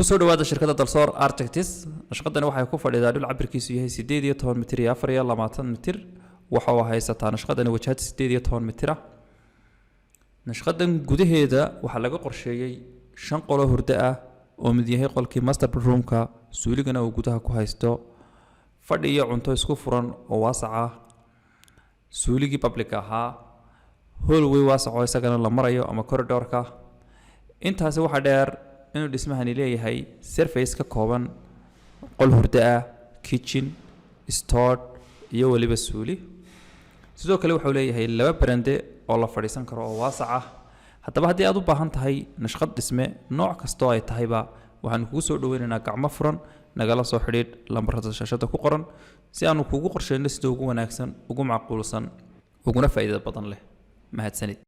kusoo dhawaada shirkadda Dalsoor Architects nashqadani waxay ku fadhidaa dhul cabirkiisu yahay 18 mitir iyo 24 mitir waxa uu haysataa nashqadani wajahad 18 mitir nashqadan gudaheeda waxa laga qorsheeyay 5 qolo hurdo ah oo mid yahay qolkii master bedroomka suuligana uu gudaha ku haysto fadhi iyo cunto isku furan oo waasac ah suuligii public ahaa hallway waasac oo isagana la marayo ama corridorka intaasi waxa dheer inuu dhismahani leeyahay surface ka kooban qol hurdo ah kitchen store iyo waliba suuli sidoo kale wuxuu leeyahay laba barande oo la fadhiisan karo oo waasac ah haddaba haddii aad u baahan tahay nashqad dhisme nooc kasta oo ay tahayba waxaan kugu soo dhaweynaynaa gacmo furan nagala soo xidhiidh lambarada shaashada ku qoran si aanu kugu qorsheyno sida ugu wanaagsan ugu macquulsan uguna faa'iido badan leh mahadsanid